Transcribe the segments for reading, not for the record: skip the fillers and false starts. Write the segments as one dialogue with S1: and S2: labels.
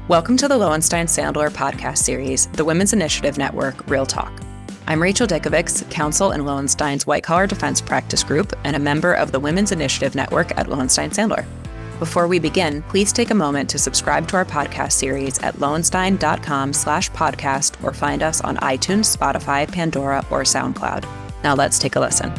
S1: Welcome to the Lowenstein Sandler podcast series, the Women's Initiative Network, Real Talk. I'm Rachel Dickovics, counsel in Lowenstein's White Collar Defense Practice Group and a member of the Women's Initiative Network at Lowenstein Sandler. Before we begin, please take a moment to subscribe to our podcast series at lowenstein.com/podcast or find us on iTunes, Spotify, Pandora, or SoundCloud. Now let's take a listen.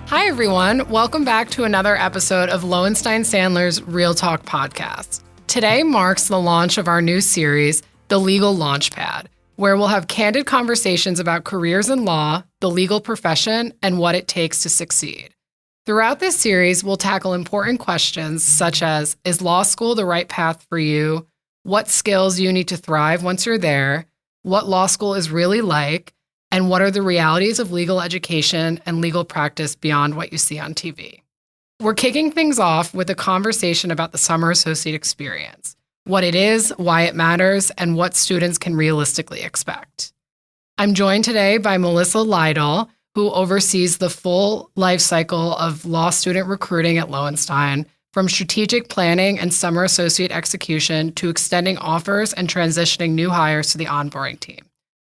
S2: Hi, everyone. Welcome back to another episode of Lowenstein Sandler's Real Talk podcast. Today marks the launch of our new series, the Legal Launchpad, where we'll have candid conversations about careers in law, the legal profession, and what it takes to succeed. Throughout this series, we'll tackle important questions such as, is law school the right path for you? What skills you need to thrive once you're there? What law school is really like? And what are the realities of legal education and legal practice beyond what you see on TV? We're kicking things off with a conversation about the summer associate experience, what it is, why it matters, and what students can realistically expect. I'm joined today by Melissa Leidl, who oversees the full life cycle of law student recruiting at Lowenstein, from strategic planning and summer associate execution to extending offers and transitioning new hires to the onboarding team.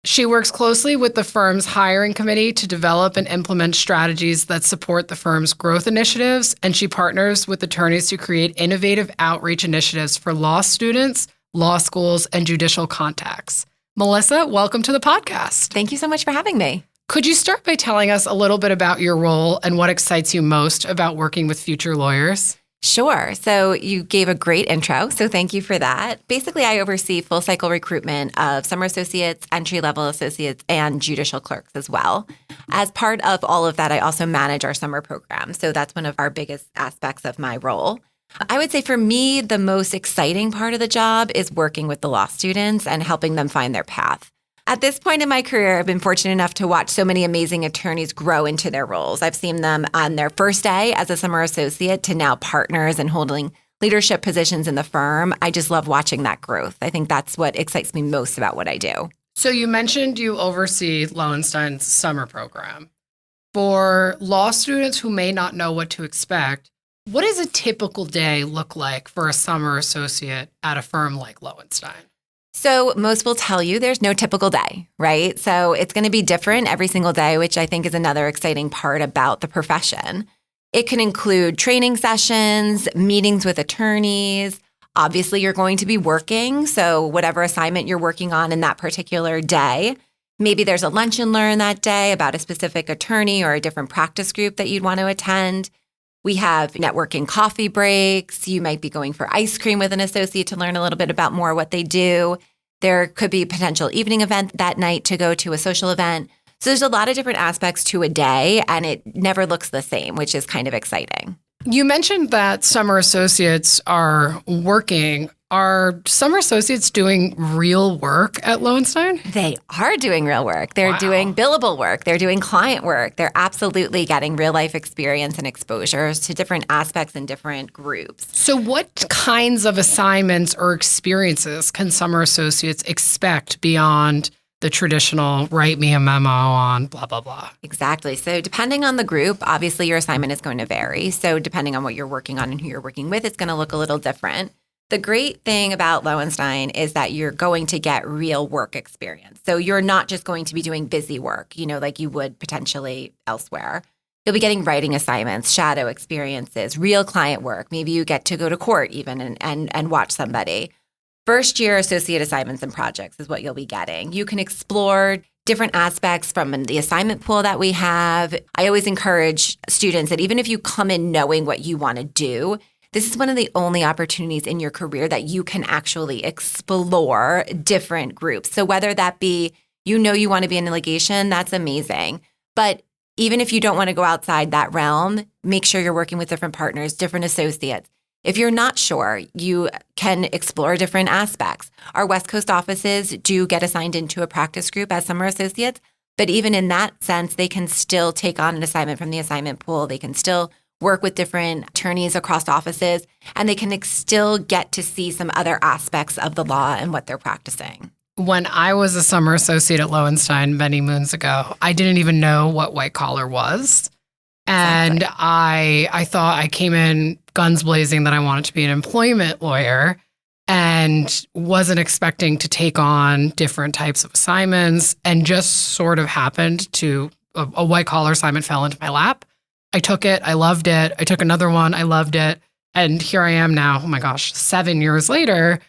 S2: She works closely with the firm's hiring committee to develop and implement strategies that support the firm's growth initiatives, and she partners with attorneys to create innovative outreach initiatives for law students, law schools, and judicial contacts. Melissa, welcome to the podcast.
S3: Thank you so much for having me.
S2: Could you start by telling us a little bit about your role and what excites you most about working with future lawyers?
S3: Sure. So you gave a great intro, so thank you for that. Basically, I oversee full cycle recruitment of summer associates, entry-level associates, and judicial clerks as well. As part of all of that, I also manage our summer program. So that's one of our biggest aspects of my role. I would say for me, the most exciting part of the job is working with the law students and helping them find their path. At this point in my career, I've been fortunate enough to watch so many amazing attorneys grow into their roles. I've seen them on their first day as a summer associate to now partners and holding leadership positions in the firm. I just love watching that growth. I think that's what excites me most about what I do.
S2: So you mentioned you oversee Lowenstein's summer program. For law students who may not know what to expect, what does a typical day look like for a summer associate at a firm like Lowenstein?
S3: So most will tell you there's no typical day, right? So it's going to be different every single day, which I think is another exciting part about the profession. It can include training sessions, meetings with attorneys. Obviously, you're going to be working. So whatever assignment you're working on in that particular day, maybe there's a lunch and learn that day about a specific attorney or a different practice group that you'd want to attend. We have networking coffee breaks. You might be going for ice cream with an associate to learn a little bit about more what they do. There could be a potential evening event that night to go to a social event. So there's a lot of different aspects to a day, and it never looks the same, which is kind of exciting.
S2: You mentioned that summer associates are working. Are summer associates doing real work at Lowenstein?
S3: They are doing real work. They're doing billable work. They're doing client work. They're absolutely getting real life experience and exposures to different aspects and different groups.
S2: So what kinds of assignments or experiences can summer associates expect beyond the traditional write me a memo on blah, blah, blah?
S3: Exactly. So depending on the group, obviously your assignment is going to vary. So depending on what you're working on and who you're working with, it's going to look a little different. The great thing about Lowenstein is that you're going to get real work experience. So you're not just going to be doing busy work, like you would potentially elsewhere. You'll be getting writing assignments, shadow experiences, real client work. Maybe you get to go to court even and watch somebody. First year associate assignments and projects is what you'll be getting. You can explore different aspects from the assignment pool that we have. I always encourage students that even if you come in knowing what you want to do, this is one of the only opportunities in your career that you can actually explore different groups. So whether that be, you want to be in litigation, that's amazing. But even if you don't want to go outside that realm, make sure you're working with different partners, different associates. If you're not sure, you can explore different aspects. Our West Coast offices do get assigned into a practice group as summer associates, but even in that sense, they can still take on an assignment from the assignment pool. They can still work with different attorneys across offices, and they can still get to see some other aspects of the law and what they're practicing.
S2: When I was a summer associate at Lowenstein many moons ago, I didn't even know what white collar was. And
S3: Exactly.
S2: I thought I came in guns blazing that I wanted to be an employment lawyer and wasn't expecting to take on different types of assignments, and just sort of happened to a white collar assignment fell into my lap. I took it. I loved it. I took another one. I loved it. And here I am now, oh my gosh, 7 years later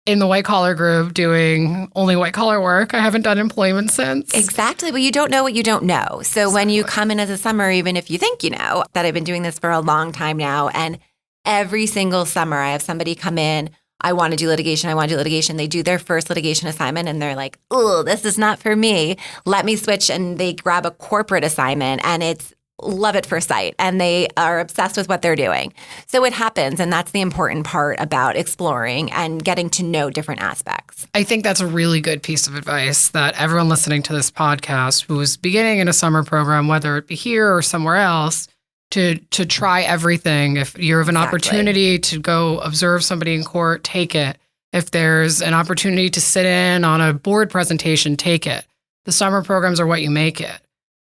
S2: in the white collar group doing only white collar work. I haven't done employment since.
S3: Exactly. Well, you don't know what you don't know. So when you come in as a summer, even if you think you know, that I've been doing this for a long time now, and every single summer I have somebody come in, I want to do litigation. I want to do litigation. They do their first litigation assignment and they're like, oh, this is not for me. Let me switch. And they grab a corporate assignment and it's love at first sight. And they are obsessed with what they're doing. So it happens. And that's the important part about exploring and getting to know different aspects.
S2: I think that's a really good piece of advice that everyone listening to this podcast who is beginning in a summer program, whether it be here or somewhere else, to try everything. If you have an opportunity to go observe somebody in court, take it. If there's an opportunity to sit in on a board presentation, take it. The summer programs are what you make it.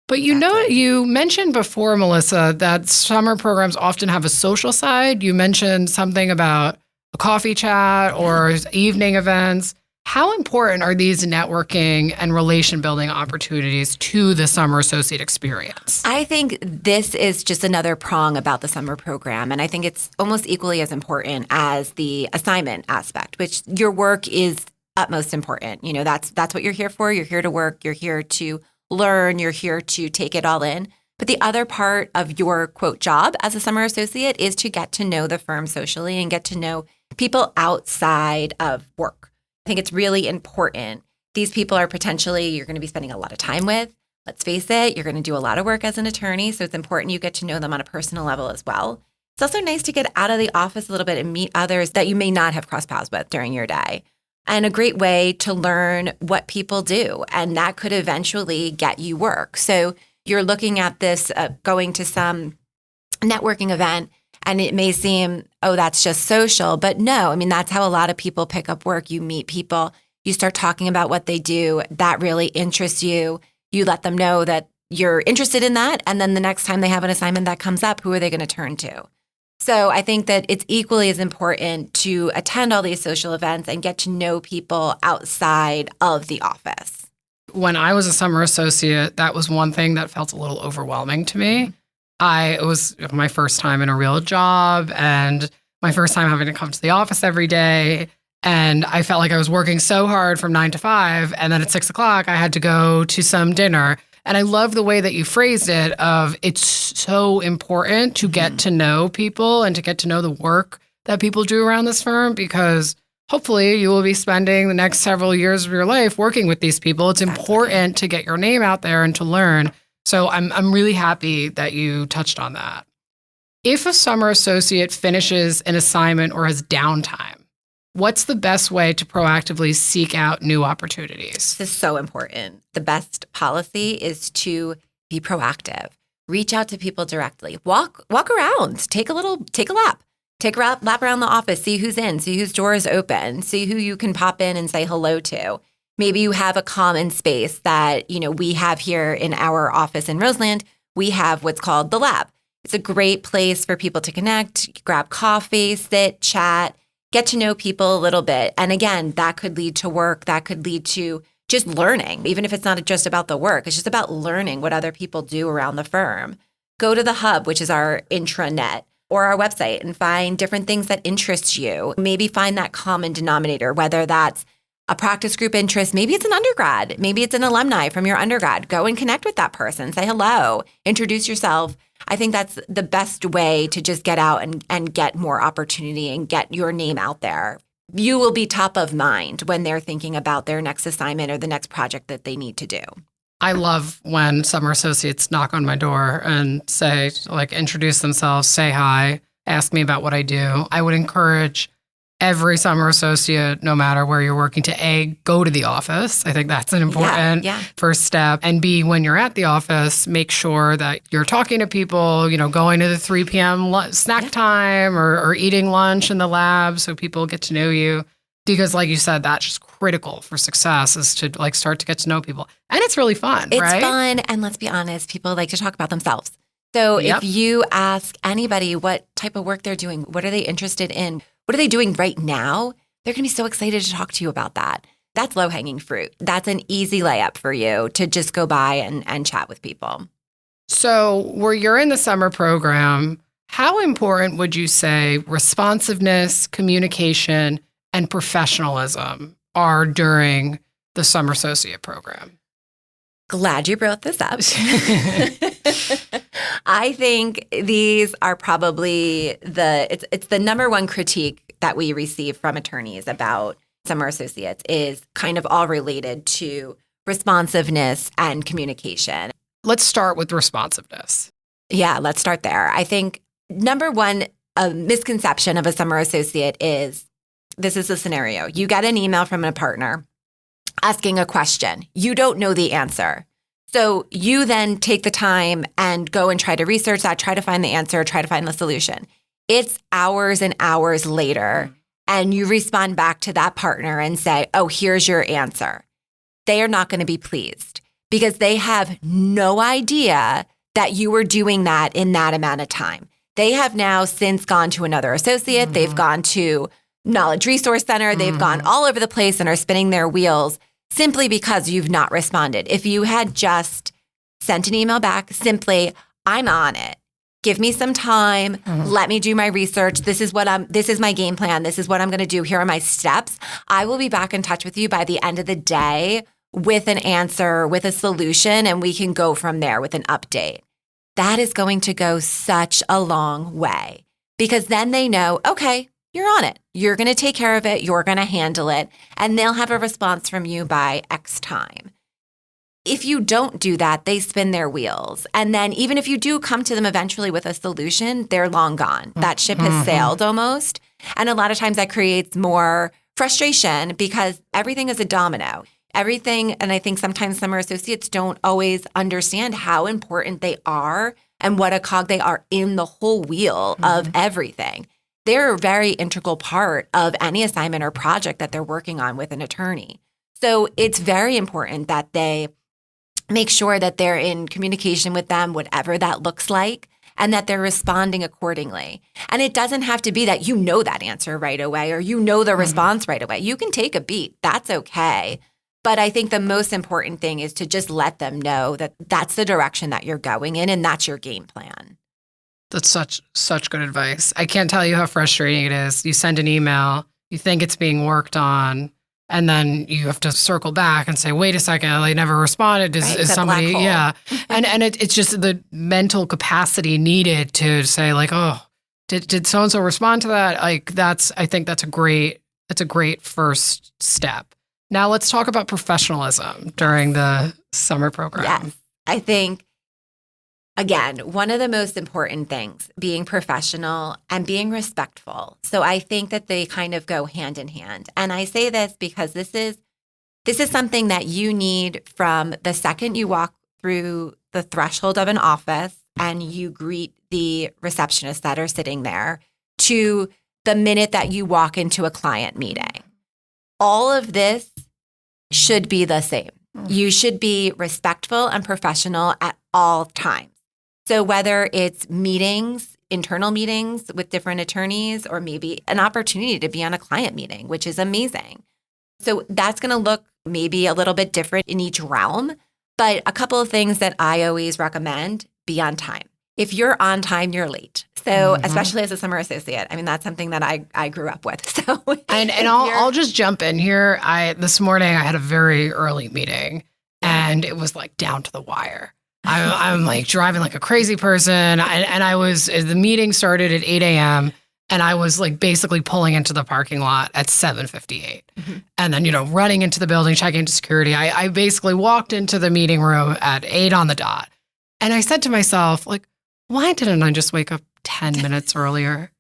S2: But you know, you mentioned before, Melissa, that summer programs often have a social side. You mentioned something about a coffee chat or evening events. How important are these networking and relation building opportunities to the summer associate experience?
S3: I think this is just another prong about the summer program. And I think it's almost equally as important as the assignment aspect, which your work is utmost important. You know, that's what you're here for. You're here to work. You're here to learn. You're here to take it all in. But the other part of your, quote, job as a summer associate is to get to know the firm socially and get to know people outside of work. I think it's really important. These people are potentially, you're going to be spending a lot of time with. Let's face it, you're going to do a lot of work as an attorney. So it's important you get to know them on a personal level as well. It's also nice to get out of the office a little bit and meet others that you may not have crossed paths with during your day. And a great way to learn what people do. And that could eventually get you work. So you're looking at this, going to some networking event, and it may seem, oh, that's just social. But no, I mean, that's how a lot of people pick up work. You meet people, you start talking about what they do. That really interests you. You let them know that you're interested in that. And then the next time they have an assignment that comes up, who are they going to turn to? So I think that it's equally as important to attend all these social events and get to know people outside of the office.
S2: When I was a summer associate, that was one thing that felt a little overwhelming to me. It was my first time in a real job and my first time having to come to the office every day. And I felt like I was working so hard from 9 to 5. And then at 6 o'clock, I had to go to some dinner. And I love the way that you phrased it of it's so important to get to know people and to get to know the work that people do around this firm, because hopefully you will be spending the next several years of your life working with these people. It's important to get your name out there and to learn. So I'm really happy that you touched on that. If a summer associate finishes an assignment or has downtime, what's the best way to proactively seek out new opportunities?
S3: This is so important. The best policy is to be proactive. Reach out to people directly. Walk around. Take a lap. Take a lap around the office. See who's in. See whose door is open. See who you can pop in and say hello to. Maybe you have a common space that, you know, we have here in our office in Roseland. We have what's called the lab. It's a great place for people to connect, grab coffee, sit, chat, get to know people a little bit. And again, that could lead to work. That could lead to just learning. Even if it's not just about the work, it's just about learning what other people do around the firm. Go to the hub, which is our intranet, or our website, and find different things that interest you. Maybe find that common denominator, whether that's a practice group interest. Maybe it's an undergrad. Maybe it's an alumni from your undergrad. Go and connect with that person. Say hello. Introduce yourself. I think that's the best way to just get out and get more opportunity and get your name out there. You will be top of mind when they're thinking about their next assignment or the next project that they need to do.
S2: I love when summer associates knock on my door and say, like, introduce themselves, say hi, ask me about what I do. I would encourage every summer associate, no matter where you're working, to A, go to the office. I think that's an important first step. And B, when you're at the office, make sure that you're talking to people, you know, going to the 3 p.m. snack time or eating lunch in the lab so people get to know you. Because like you said, that's just critical for success, is to like start to get to know people. And it's really fun,
S3: It's
S2: right?
S3: fun. And let's be honest, people like to talk about themselves. So
S2: Yep.
S3: if you ask anybody what type of work they're doing, what are they interested in, what are they doing right now, they're going to be so excited to talk to you about that. That's low-hanging fruit. That's an easy layup for you to just go by and chat with people.
S2: So where you're in the summer program, how important would you say responsiveness, communication, and professionalism are during the summer associate program?
S3: Glad you brought this up. I think these are probably it's the number one critique that we receive from attorneys about summer associates is kind of all related to responsiveness and communication.
S2: Let's start with responsiveness.
S3: Yeah, let's start there. I think number one misconception of a summer associate is, this is a scenario. You get an email from a partner asking a question. You don't know the answer. So you then take the time and go and try to research that, try to find the answer, try to find the solution. It's hours and hours later, and you respond back to that partner and say, oh, here's your answer. They are not going to be pleased because they have no idea that you were doing that in that amount of time. They have now since gone to another associate. Mm-hmm. They've gone to Knowledge Resource Center. They've gone all over the place and are spinning their wheels simply because you've not responded. If you had just sent an email back, simply, I'm on it. Give me some time. Let me do my research. This is my game plan. This is what I'm going to do. Here are my steps. I will be back in touch with you by the end of the day with an answer, with a solution, and we can go from there with an update. That is going to go such a long way because then they know, okay, you're on it. You're going to take care of it. You're going to handle it. And they'll have a response from you by X time. If you don't do that, they spin their wheels. And then even if you do come to them eventually with a solution, they're long gone. That ship has sailed almost. And a lot of times that creates more frustration because everything is a domino. Everything, and I think sometimes summer associates don't always understand how important they are and what a cog they are in the whole wheel of everything. They're a very integral part of any assignment or project that they're working on with an attorney. So it's very important that they make sure that they're in communication with them, whatever that looks like, and that they're responding accordingly. And it doesn't have to be that you know that answer right away or you know the response right away. You can take a beat. That's okay. But I think the most important thing is to just let them know that that's the direction that you're going in and that's your game plan.
S2: That's such good advice. I can't tell you how frustrating it is. You send an email, you think it's being worked on, and then you have to circle back and say, wait a second, they never responded. Is somebody, yeah. And it's just the mental capacity needed to say like, oh, did so-and-so respond to that? Like I think that's a great first step. Now let's talk about professionalism during the summer program.
S3: Yes. I think, again, one of the most important things, being professional and being respectful. So I think that they kind of go hand in hand. And I say this because this is something that you need from the second you walk through the threshold of an office and you greet the receptionists that are sitting there to the minute that you walk into a client meeting. All of this should be the same. You should be respectful and professional at all times. So whether it's meetings, internal meetings with different attorneys, or maybe an opportunity to be on a client meeting, which is amazing. So that's going to look maybe a little bit different in each realm. But a couple of things that I always recommend, be on time. If you're on time, you're late. So especially as a summer associate, I mean, that's something that I grew up with. So
S2: and I'll just jump in here. This morning I had a very early meeting and it was like down to the wire. I'm like driving like a crazy person. And the meeting started at 8 a.m. and I was like basically pulling into the parking lot at 7:58. And then, running into the building, checking into security. I basically walked into the meeting room at 8 on the dot. And I said to myself, like, why didn't I just wake up 10 minutes earlier?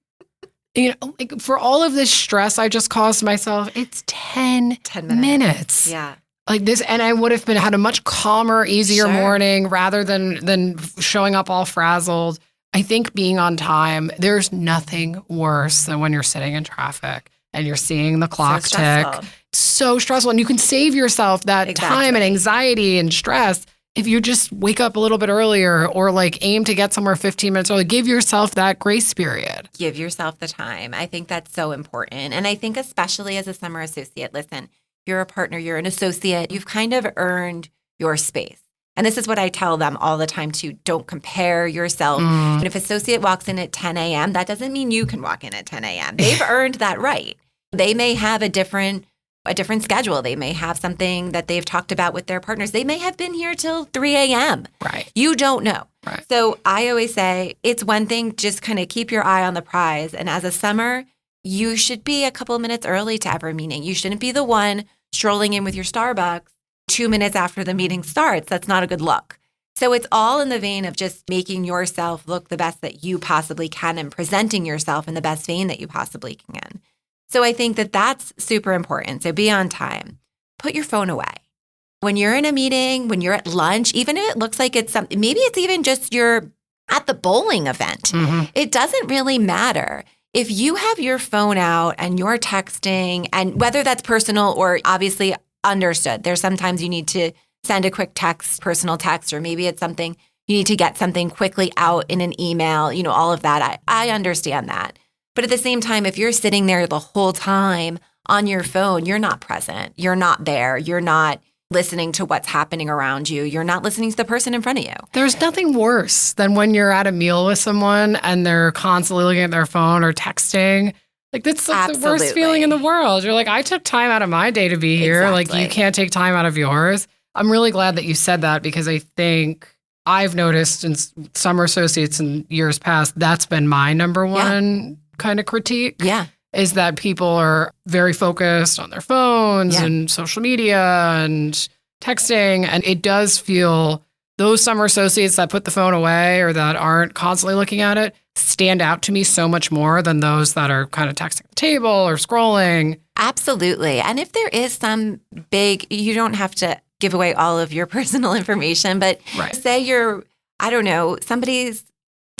S2: Like for all of this stress I just caused myself, it's 10 minutes.
S3: Yeah.
S2: Like this, and I would have had a much calmer, easier morning rather than showing up all frazzled. I think being on time, there's nothing worse than when you're sitting in traffic and you're seeing the clock tick. So stressful. And you can save yourself that time and anxiety and stress if you just wake up a little bit earlier or like aim to get somewhere 15 minutes early, give yourself that grace period.
S3: Give yourself the time. I think that's so important. And I think especially as a summer associate, listen, you're a partner, you're an associate, you've kind of earned your space. And this is what I tell them all the time too. Don't compare yourself. And if associate walks in at 10 a.m., that doesn't mean you can walk in at 10 a.m. They've earned that right. They may have a different schedule. They may have something that they've talked about with their partners. They may have been here till 3 a.m.
S2: Right.
S3: You don't know.
S2: Right.
S3: So I always say it's one thing, just kind of keep your eye on the prize. And as a summer, you should be a couple of minutes early to every meeting. You shouldn't be the one strolling in with your Starbucks 2 minutes after the meeting starts. That's not a good look. So it's all in the vein of just making yourself look the best that you possibly can and presenting yourself in the best vein that you possibly can. So I think that that's super important. So be on time. Put your phone away. When you're in a meeting, when you're at lunch, even if it looks like it's something, maybe it's even just you're at the bowling event. It doesn't really matter. If you have your phone out and you're texting, and whether that's personal or obviously understood, there's sometimes you need to send a quick text, personal text, or maybe it's something you need to get something quickly out in an email, all of that. I understand that. But at the same time, if you're sitting there the whole time on your phone, you're not present. You're not there. You're not listening to what's happening around you. You're not listening to the person in front of you.
S2: There's nothing worse than when you're at a meal with someone and they're constantly looking at their phone or texting. Like, that's like the worst feeling in the world. You're like, I took time out of my day to be here.
S3: Exactly.
S2: Like, you can't take time out of yours. I'm really glad that you said that, because I think I've noticed in summer associates in years past, that's been my number one kind of critique.
S3: Yeah.
S2: Is that people are very focused on their phones and social media and texting. And it does feel, those summer associates that put the phone away or that aren't constantly looking at it stand out to me so much more than those that are kind of texting the table or scrolling.
S3: Absolutely. And if there is some you don't have to give away all of your personal information, but say you're, I don't know, somebody's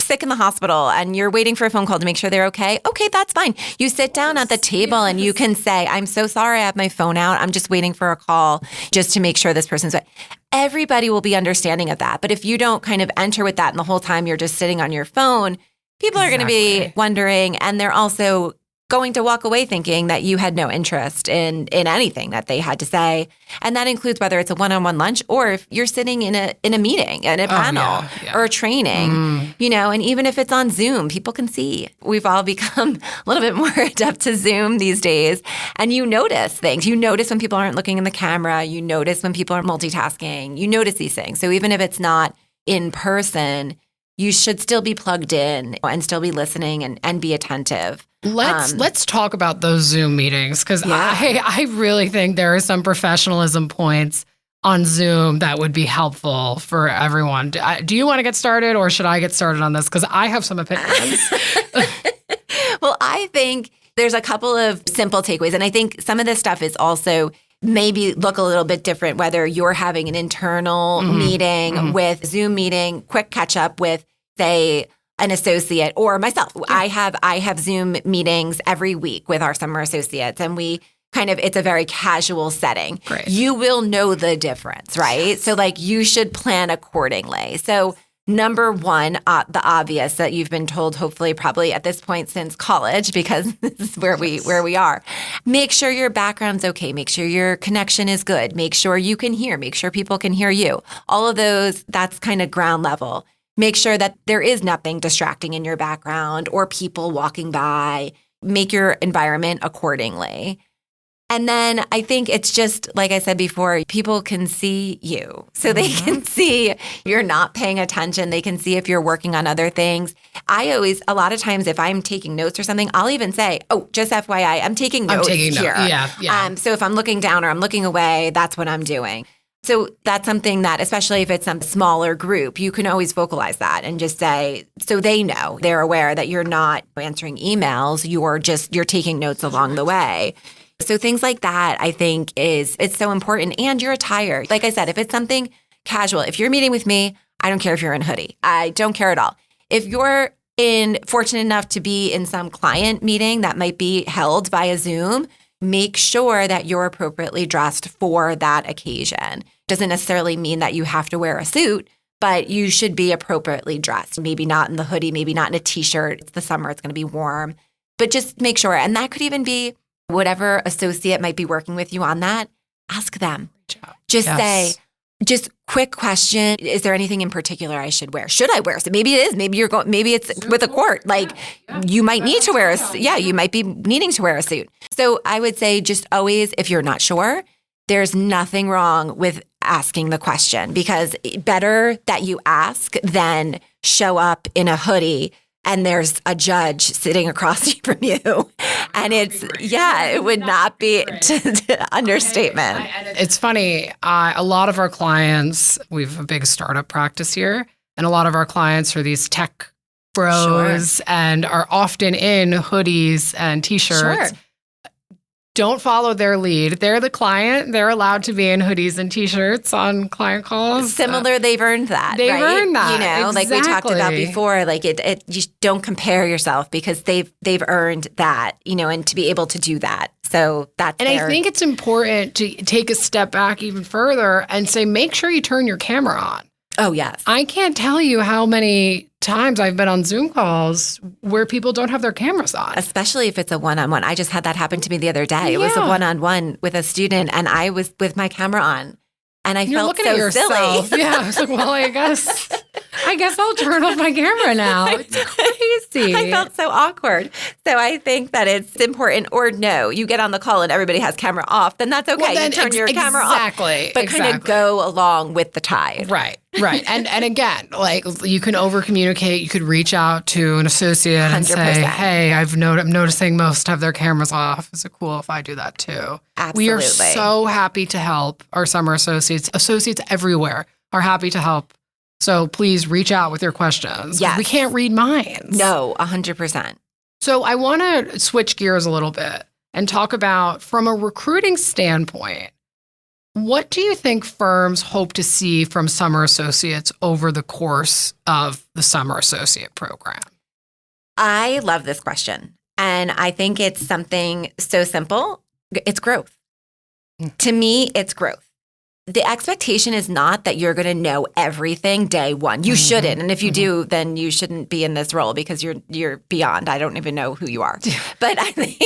S3: sick in the hospital and you're waiting for a phone call to make sure they're okay. Okay, that's fine. You sit down at the table and you can say, I'm so sorry I have my phone out. I'm just waiting for a call just to make sure this person's right. Everybody will be understanding of that. But if you don't kind of enter with that and the whole time you're just sitting on your phone, people are going to be wondering, and they're also going to walk away thinking that you had no interest in anything that they had to say. And that includes whether it's a one-on-one lunch or if you're sitting in a meeting, in a panel or a training, and even if it's on Zoom, people can see. We've all become a little bit more adept to Zoom these days. And you notice things. You notice when people aren't looking in the camera. You notice when people are multitasking. You notice these things. So even if it's not in person, you should still be plugged in and still be listening and be attentive.
S2: Let's talk about those Zoom meetings, because I really think there are some professionalism points on Zoom that would be helpful for everyone. Do you want to get started, or should I get started on this? Because I have some opinions.
S3: Well, I think there's a couple of simple takeaways. And I think some of this stuff is also maybe look a little bit different, whether you're having an internal meeting with Zoom meeting, quick catch up with, say, an associate or myself. I have Zoom meetings every week with our summer associates, and we it's a very casual setting.
S2: Great.
S3: You will know the difference, right? Yes. So you should plan accordingly. So number one, the obvious that you've been told, hopefully probably at this point since college, because this is where we are. Make sure your background's okay. Make sure your connection is good. Make sure you can hear. Make sure people can hear you. All of those, that's kind of ground level. Make sure that there is nothing distracting in your background or people walking by. Make your environment accordingly. And then I think it's just, like I said before, people can see you. So they can see you're not paying attention. They can see if you're working on other things. A lot of times if I'm taking notes or something, I'll even say, oh, just FYI, I'm taking notes here.
S2: Yeah.
S3: So if I'm looking down or I'm looking away, that's what I'm doing. So that's something that, especially if it's some smaller group, you can always vocalize that and just say, so they know, they're aware that you're not answering emails, you're taking notes along the way. So things like that, I think it's so important. And your attire. Like I said, if it's something casual, if you're meeting with me, I don't care if you're in a hoodie. I don't care at all. If you're fortunate enough to be in some client meeting that might be held via Zoom, make sure that you're appropriately dressed for that occasion. Doesn't necessarily mean that you have to wear a suit, but you should be appropriately dressed. Maybe not in the hoodie, maybe not in a t-shirt. It's the summer, it's going to be warm. But just make sure. And that could even be whatever associate might be working with you on that. Ask them. Just say, just quick question. Is there anything in particular I should wear? Should I wear? So maybe it is. Maybe maybe it's with a court. Like you might need to wear you might be needing to wear a suit. So I would say just always, if you're not sure, there's nothing wrong with asking the question, because better that you ask than show up in a hoodie and there's a judge sitting across from you. And it would not be understatement.
S2: It's funny. A lot of our clients, we have a big startup practice here, and a lot of our clients are these tech bros and are often in hoodies and t-shirts. Don't follow their lead. They're the client. They're allowed to be in hoodies and t-shirts on client calls.
S3: Similar, they've earned that.
S2: They've earned that.
S3: Exactly. Like we talked about before, like you don't compare yourself, because they've earned that, and to be able to do that. So that's
S2: I think it's important to take a step back even further and say, make sure you turn your camera on.
S3: Oh, yes.
S2: I can't tell you how many times I've been on Zoom calls where people don't have their cameras on.
S3: Especially if it's a one-on-one. I just had that happen to me the other day. It was a one-on-one with a student, and I was with my camera on, and I felt so silly.
S2: Yeah, I was like, well, I guess I'll turn off my camera now. It's crazy.
S3: I felt so awkward. So I think that it's important. Or no, you get on the call and everybody has camera off, then that's okay.
S2: Well,
S3: you turn your camera off. But kind of go along with the tide.
S2: Right. And again, like you can over communicate. You could reach out to an associate and
S3: 100%.
S2: say, hey, I'm noticing most have their cameras off. Is it cool if I do that too?
S3: Absolutely.
S2: We are so happy to help our summer associates. Associates everywhere are happy to help. So please reach out with your questions.
S3: Yes.
S2: We can't read minds.
S3: No, 100%.
S2: So I want to switch gears a little bit and talk about, from a recruiting standpoint, what do you think firms hope to see from summer associates over the course of the summer associate program?
S3: I love this question. And I think it's something so simple. It's growth. To me, it's growth. The expectation is not that you're going to know everything day one. You shouldn't. And if you do, then you shouldn't be in this role, because you're beyond. I don't even know who you are. But I think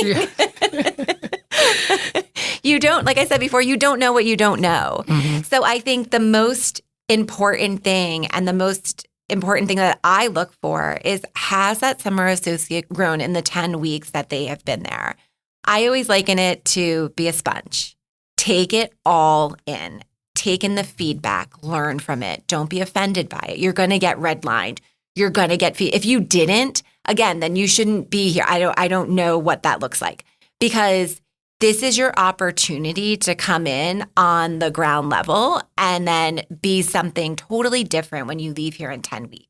S3: you don't, like I said before, you don't know what you don't know. So I think the most important thing, and the most important thing that I look for, is, has that summer associate grown in the 10 weeks that they have been there? I always liken it to be a sponge. Take it all in. Take in the feedback, learn from it. Don't be offended by it. You're going to get redlined. You're going to get if you didn't, again, then you shouldn't be here. I don't know what that looks like, because this is your opportunity to come in on the ground level and then be something totally different when you leave here in 10 weeks.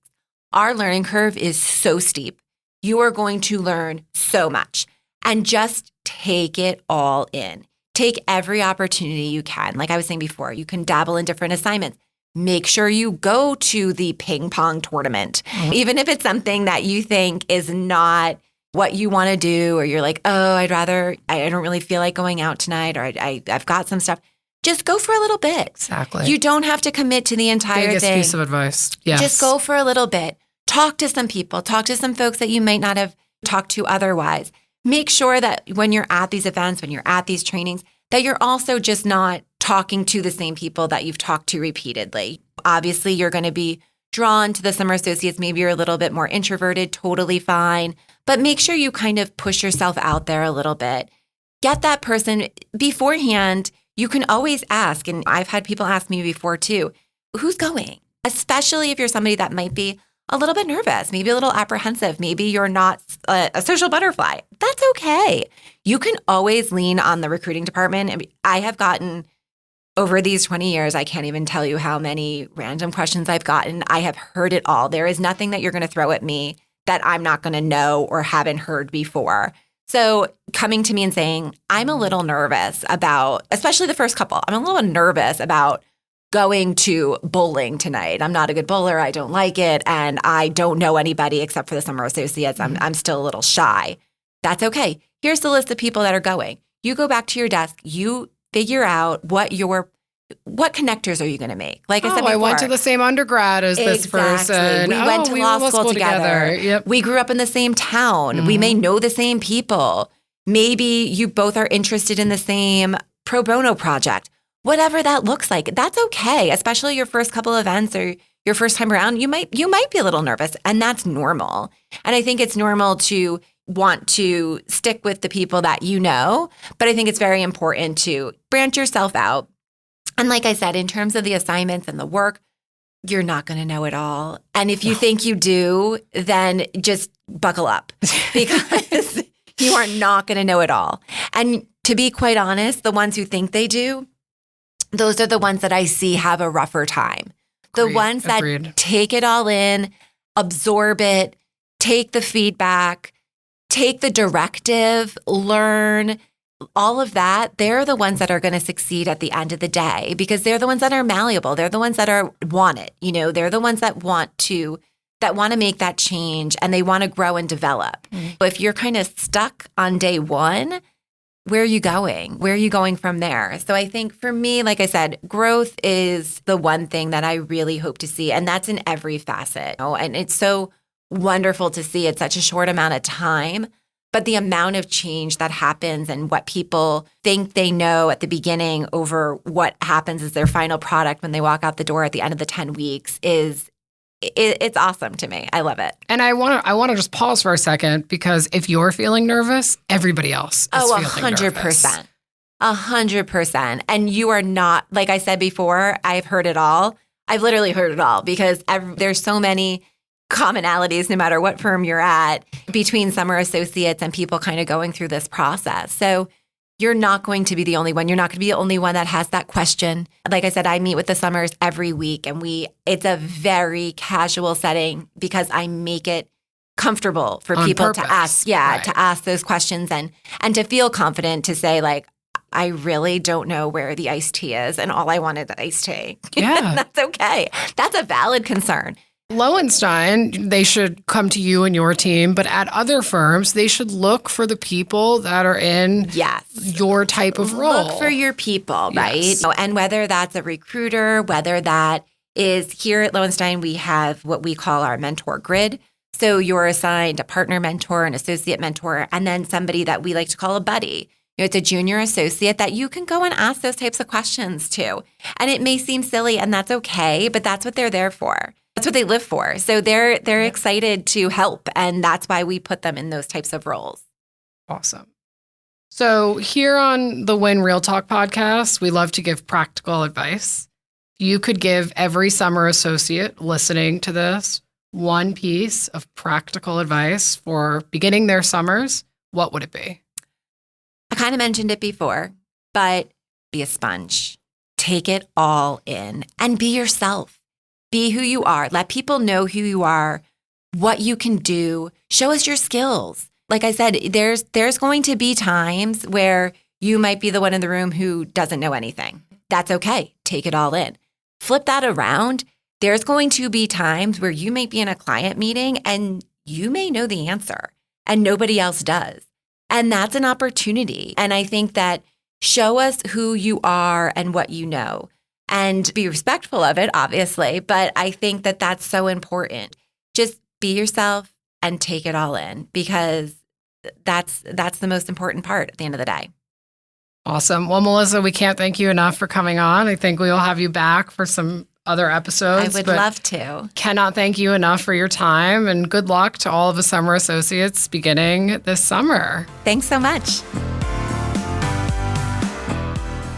S3: Our learning curve is so steep. You are going to learn so much, and just take it all in. Take every opportunity you can. Like I was saying before, you can dabble in different assignments. Make sure you go to the ping pong tournament, even if it's something that you think is not what you want to do, or you're like, oh, I don't really feel like going out tonight, or I've got some stuff. Just go for a little bit.
S2: Exactly.
S3: You don't have to commit to the entire
S2: Biggest
S3: thing.
S2: piece of advice. Yes.
S3: Just go for a little bit. Talk to some people. Talk to some folks that you might not have talked to otherwise. Make sure that when you're at these events, when you're at these trainings, that you're also just not talking to the same people that you've talked to repeatedly. Obviously, you're going to be drawn to the summer associates. Maybe you're a little bit more introverted, totally fine. But make sure you kind of push yourself out there a little bit. Get that person beforehand. You can always ask, and I've had people ask me before too, who's going? Especially if you're somebody that might be a little bit nervous, maybe a little apprehensive. Maybe you're not a social butterfly. That's okay. You can always lean on the recruiting department. I mean, I have gotten, over these 20 years, I can't even tell you how many random questions I've gotten. I have heard it all. There is nothing that you're going to throw at me that I'm not going to know or haven't heard before. So coming to me and saying, I'm a little nervous about, especially the first couple, I'm a little nervous about going to bowling tonight. I'm not a good bowler. I don't like it. And I don't know anybody except for the summer associates. I'm still a little shy. That's okay. Here's the list of people that are going. You go back to your desk, you figure out what connectors are you going to make? Like I said before,
S2: I went to the same undergrad as this person.
S3: We went to law school together.
S2: Yep.
S3: We grew up in the same town. We may know the same people. Maybe you both are interested in the same pro bono project. Whatever that looks like, that's okay. Especially your first couple events or your first time around, you might be a little nervous, and that's normal. And I think it's normal to want to stick with the people that you know, but I think it's very important to branch yourself out. And like I said, in terms of the assignments and the work, you're not going to know it all. And if you think you do, then just buckle up because you are not going to know it all. And to be quite honest, the ones who think they do, those are the ones that I see have a rougher time. The ones that take it all in, absorb it, take the feedback, take the directive, learn, all of that, they're the ones that are going to succeed at the end of the day because they're the ones that are malleable. They're the ones that want it. They're the ones that want to make that change and they want to grow and develop. But if you're kind of stuck on day one, where are you going? Where are you going from there? So I think for me, like I said, growth is the one thing that I really hope to see. And that's in every facet. And it's so wonderful to see it such a short amount of time. But the amount of change that happens and what people think they know at the beginning over what happens as their final product when they walk out the door at the end of the 10 weeks it's awesome to me. I love it.
S2: And I want to just pause for a second because if you're feeling nervous, everybody else is feeling
S3: 100%. 100%. And you are not, like I said before, I've heard it all. I've literally heard it all because there's so many commonalities, no matter what firm you're at, between summer associates and people kind of going through this process. So you're not going to be the only one. You're not going to be the only one that has that question. Like I said, I meet with the summers every week and it's a very casual setting because I make it comfortable for people to ask, to ask those questions and to feel confident to say like, I really don't know where the iced tea is and all I wanted the iced tea.
S2: Yeah.
S3: That's okay. That's a valid concern.
S2: Lowenstein, they should come to you and your team, but at other firms, they should look for the people that are in your type of role.
S3: Look for your people, right? Yes. And whether that's a recruiter, whether that is here at Lowenstein, we have what we call our mentor grid. So you're assigned a partner mentor, an associate mentor, and then somebody that we like to call a buddy. It's a junior associate that you can go and ask those types of questions to. And it may seem silly, and that's okay, but that's what they're there for. That's what they live for. So they're excited to help. And that's why we put them in those types of roles.
S2: Awesome. So here on the Win Real Talk podcast, we love to give practical advice. You could give every summer associate listening to this one piece of practical advice for beginning their summers. What would it be?
S3: I kind of mentioned it before, but be a sponge. Take it all in and be yourself. Be who you are. Let people know who you are, what you can do. Show us your skills. Like I said, there's going to be times where you might be the one in the room who doesn't know anything. That's okay. Take it all in. Flip that around. There's going to be times where you may be in a client meeting and you may know the answer and nobody else does. And that's an opportunity. And I think that show us who you are and what you know. And be respectful of it, obviously. But I think that that's so important. Just be yourself and take it all in because that's the most important part at the end of the day.
S2: Awesome. Well, Melissa, we can't thank you enough for coming on. I think we will have you back for some other episodes.
S3: I would love to.
S2: Cannot thank you enough for your time and good luck to all of the summer associates beginning this summer.
S3: Thanks so much.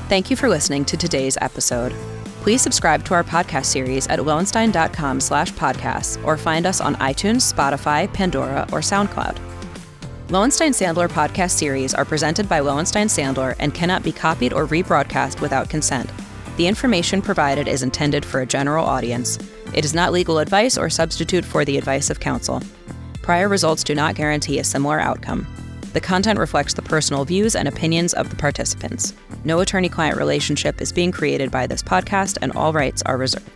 S1: Thank you for listening to today's episode. Please subscribe to our podcast series at lowenstein.com/podcasts or find us on iTunes, Spotify, Pandora, or SoundCloud. Lowenstein Sandler podcast series are presented by Lowenstein Sandler and cannot be copied or rebroadcast without consent. The information provided is intended for a general audience. It is not legal advice or substitute for the advice of counsel. Prior results do not guarantee a similar outcome. The content reflects the personal views and opinions of the participants. No attorney-client relationship is being created by this podcast, and all rights are reserved.